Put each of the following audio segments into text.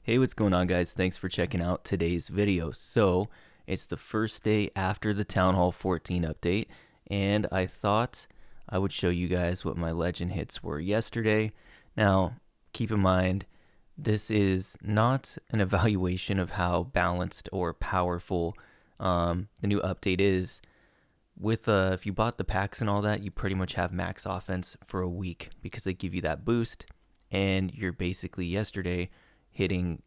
Hey, what's going on, guys? Thanks for checking out today's video. So, it's the first day after the Town Hall 14 update, and I thought I would show you guys what my legend hits were yesterday. Now, keep in mind, this is not an evaluation of how balanced or powerful the new update is. With if you bought the packs and all that, you pretty much have max offense for a week because they give you that boost, and you're basically yesterday hitting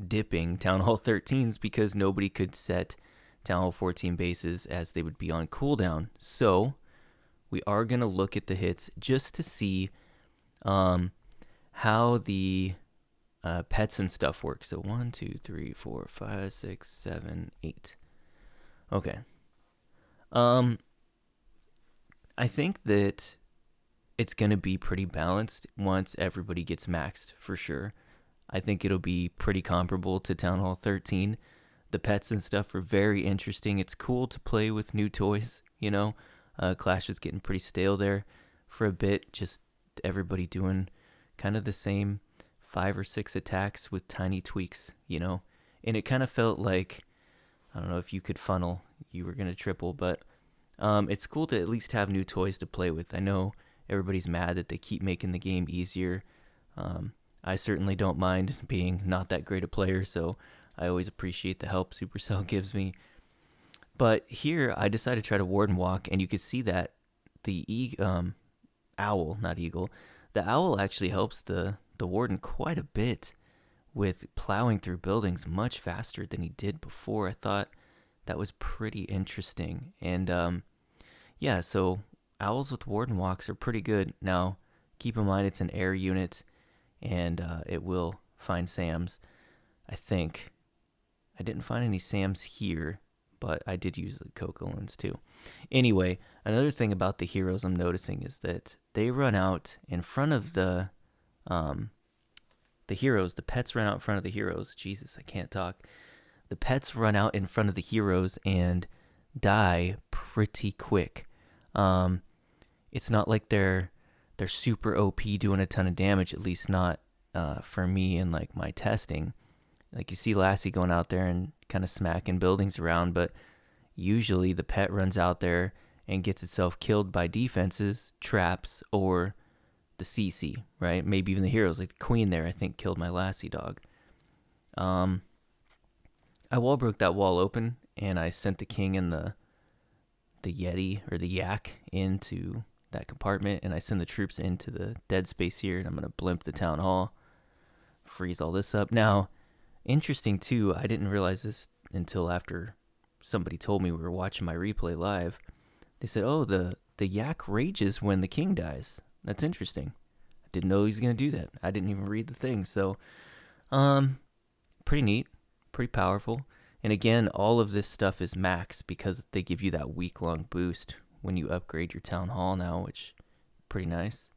dipping Town Hall 13s because nobody could set Town Hall 14 bases as they would be on cooldown. So we are going to look at the hits just to see how the pets and stuff work. So 1, 2, 3, 4, 5, 6, 7, 8. Okay. I think that it's going to be pretty balanced once everybody gets maxed for sure. I think it'll be pretty comparable to Town Hall 13. The pets and stuff are very interesting. It's cool to play with new toys, you know. Clash was getting pretty stale there for a bit, just everybody doing kind of the same 5 or 6 attacks with tiny tweaks, you know. And it kind of felt like, I don't know if you could funnel, you were going to triple, but it's cool to at least have new toys to play with. I know everybody's mad that they keep making the game easier. I certainly don't mind being not that great a player, so I always appreciate the help Supercell gives me. But here, I decided to try to Warden walk, and you could see that the owl, not eagle, the owl actually helps the Warden quite a bit with plowing through buildings much faster than he did before. I thought that was pretty interesting. And yeah, so owls with Warden walks are pretty good. Now, keep in mind it's an air unit, and it will find Sams, I think. I didn't find any Sams here, but I did use the Cocoa ones too. Anyway, another thing about the heroes I'm noticing is that they run out in front of the heroes. The pets run out in front of the heroes. Jesus, I can't talk. The pets run out in front of the heroes and die pretty quick. It's not like they're super OP doing a ton of damage, at least not for me in like my testing. Like you see Lassie going out there and kind of smacking buildings around, but usually the pet runs out there and gets itself killed by defenses, traps, or the CC, right? Maybe even the heroes, like the queen there, I think killed my Lassie dog. I wall broke that wall open, and I sent the king and the Yeti or the Yak into that compartment, and I send the troops into the dead space here, and I'm gonna blimp the town hall, freeze all this up. Now, interesting too, I didn't realize this until after somebody told me we were watching my replay live. They said, "Oh, the Yak rages when the king dies." That's interesting. I didn't know he was gonna do that. I didn't even read the thing, so pretty neat, pretty powerful. And again, all of this stuff is max because they give you that week-long boost when you upgrade your town hall now, which is pretty nice.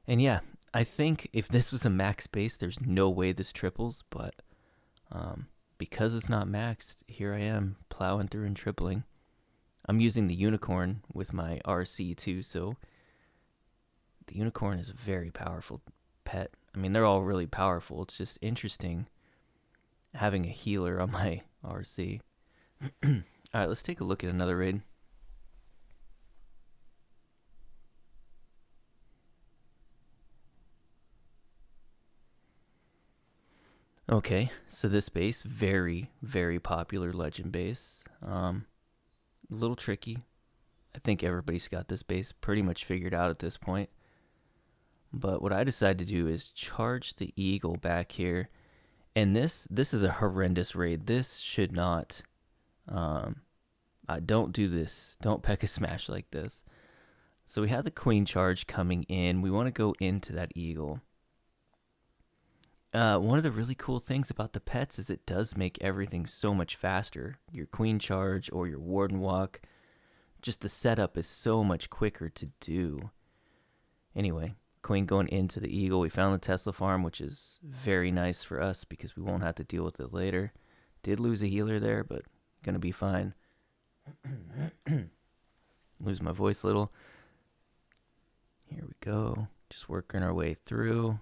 And yeah, I think if this was a max base, there's no way this triples, but because it's not maxed, here I am plowing through and tripling. I'm using the unicorn with my RC too, so the unicorn is a very powerful pet. I mean, they're all really powerful. It's just interesting having a healer on my RC. All right, let's take a look at another raid. Okay, so this base, very, very popular legend base. A little tricky. I think everybody's got this base pretty much figured out at this point. But what I decided to do is charge the eagle back here. And this is a horrendous raid. This should not. Don't do this. Don't Pekka smash like this. So we have the queen charge coming in. We want to go into that eagle. One of the really cool things about the pets is it does make everything so much faster. Your queen charge or your warden walk. Just the setup is so much quicker to do. Anyway, queen going into the eagle. We found the Tesla farm, which is very nice for us because we won't have to deal with it later. Did lose a healer there, but gonna be fine. Lose my voice a little. Here we go. Just working our way through.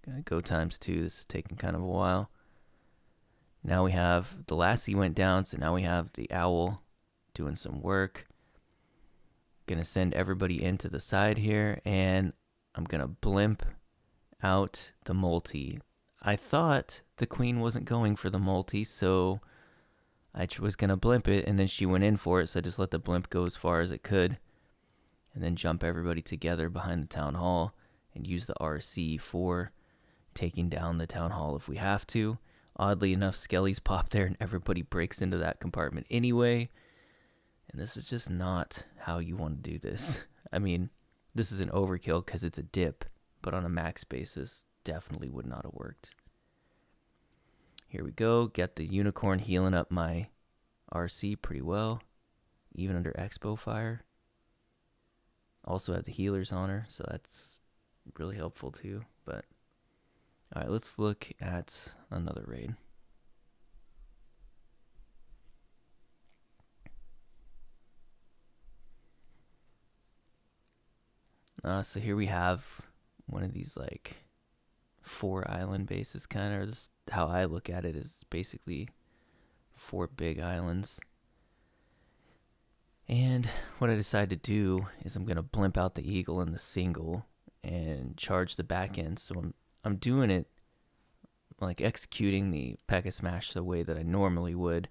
Gonna go ×2. This is taking kind of a while. Now we have the lassie went down, so now we have the owl doing some work. Gonna send everybody into the side here, and I'm gonna blimp out the multi. I thought the queen wasn't going for the multi, so I was gonna blimp it, and then she went in for it, so I just let the blimp go as far as it could, and then jump everybody together behind the town hall and use the RC for taking down the town hall if we have to. Oddly enough, skellies pop there and everybody breaks into that compartment anyway. And this is just not how you want to do this. I mean, this is an overkill because it's a dip, but on a max basis, definitely would not have worked. Here we go. Get the unicorn healing up my RC pretty well, even under expo fire. Also had the healers on her, so that's really helpful too. But all right, let's look at another raid. So here we have one of these like 4 island bases, kind of. This, how I look at it, is basically 4 big islands. And what I decided to do is I'm gonna blimp out the eagle and the single and charge the back end. So I'm doing it like executing the Pekka smash the way that I normally would,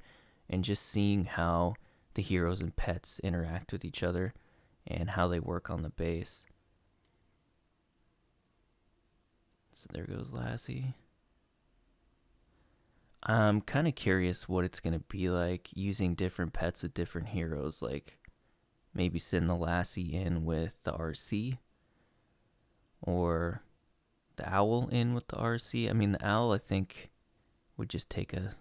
and just seeing how the heroes and pets interact with each other and how they work on the base. So there goes Lassie. I'm kind of curious what it's going to be like using different pets with different heroes. Like maybe send the Lassie in with the RC, or the owl in with the RC. I mean, the owl I think would just take a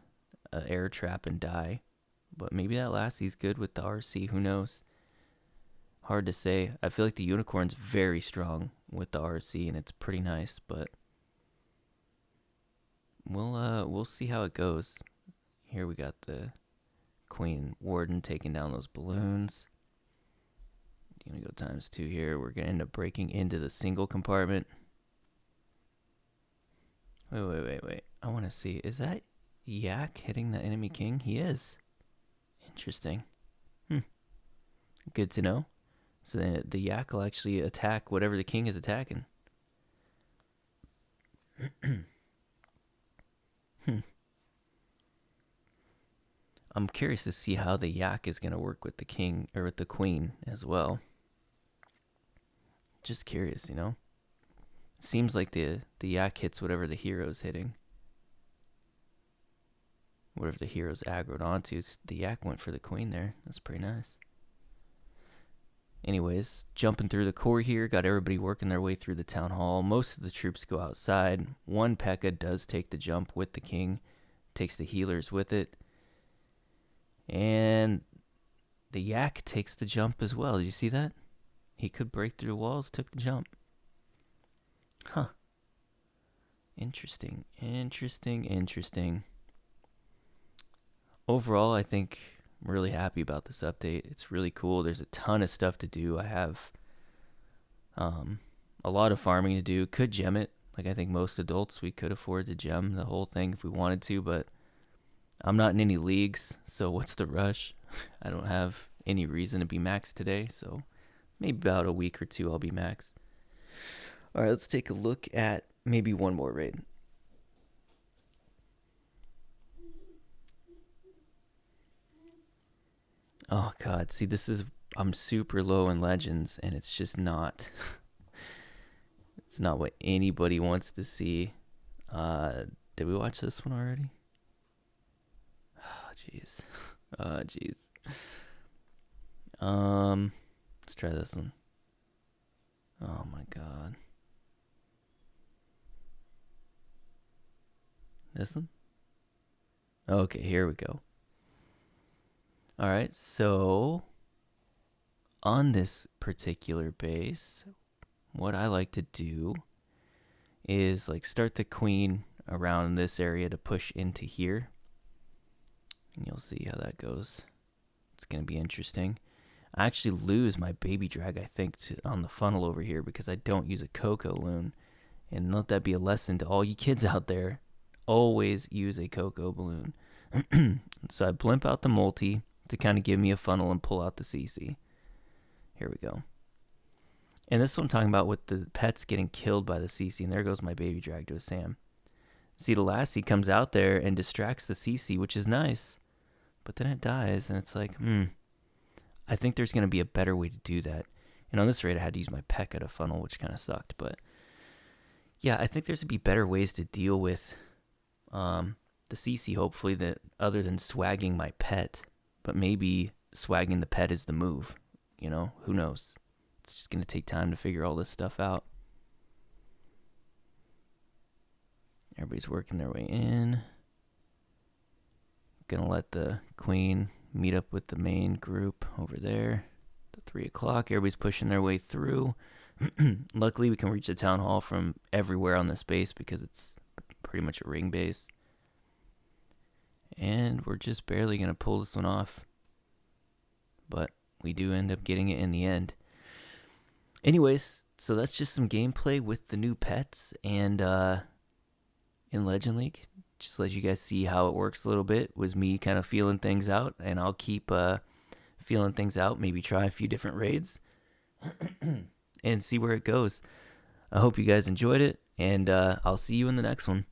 air trap and die. But maybe that Lassie's good with the RC. Who knows? Hard to say. I feel like the unicorn's very strong with the RC, and it's pretty nice, but we'll see how it goes. Here we got the Queen Warden taking down those balloons. Gonna go ×2 here. We're gonna end up breaking into the single compartment. Wait. I want to see. Is that Yak hitting the enemy king? He is. Interesting. Good to know. So then the Yak will actually attack whatever the king is attacking. I'm curious to see how the Yak is going to work with the king, or with the queen as well. Just curious, you know? Seems like the Yak hits whatever the hero's hitting. Whatever the hero's aggroed onto. The Yak went for the queen there. That's pretty nice. Anyways, jumping through the core here, got everybody working their way through the town hall. Most of the troops go outside. One Pekka does take the jump with the king, takes the healers with it. And the Yak takes the jump as well. Did you see that? He could break through the walls, took the jump. Huh. Interesting. Overall, I think I'm really happy about this update. It's really cool. There's a ton of stuff to do. I have a lot of farming to do. Could gem it. Like I think most adults, we could afford to gem the whole thing if we wanted to, but I'm not in any leagues, so what's the rush? I don't have any reason to be max today, so maybe about a week or two I'll be max. All right, let's take a look at maybe one more raid. Oh god, see, this is, I'm super low in legends, and it's just not it's not what anybody wants to see. Did we watch this one already? Oh jeez. Let's try this one. Oh my god. This one? Okay, here we go. Alright, so on this particular base, what I like to do is like start the queen around this area to push into here. And you'll see how that goes. It's going to be interesting. I actually lose my baby drag, I think, on the funnel over here because I don't use a Coco loon. And let that be a lesson to all you kids out there. Always use a cocoa balloon. So I blimp out the multi to kind of give me a funnel and pull out the CC. Here we go. And this is what I'm talking about with the pets getting killed by the CC. And there goes my baby drag to a Sam. See, the lassie comes out there and distracts the CC, which is nice. But then it dies, and it's like, I think there's going to be a better way to do that. And on this raid, I had to use my Pekka to funnel, which kind of sucked. But yeah, I think there's going to be better ways to deal with the CC, hopefully, that other than swagging my pet. But maybe swagging the pet is the move. You know, who knows? It's just going to take time to figure all this stuff out. Everybody's working their way in. Gonna let the queen meet up with the main group over there. At 3 o'clock, everybody's pushing their way through. Luckily, we can reach the town hall from everywhere on this base because it's pretty much a ring base. And we're just barely gonna pull this one off. But we do end up getting it in the end. Anyways, so that's just some gameplay with the new pets and in Legend League. Just let you guys see how it works a little bit. Was me kind of feeling things out, and I'll keep feeling things out. Maybe try a few different raids and see where it goes. I hope you guys enjoyed it, and I'll see you in the next one.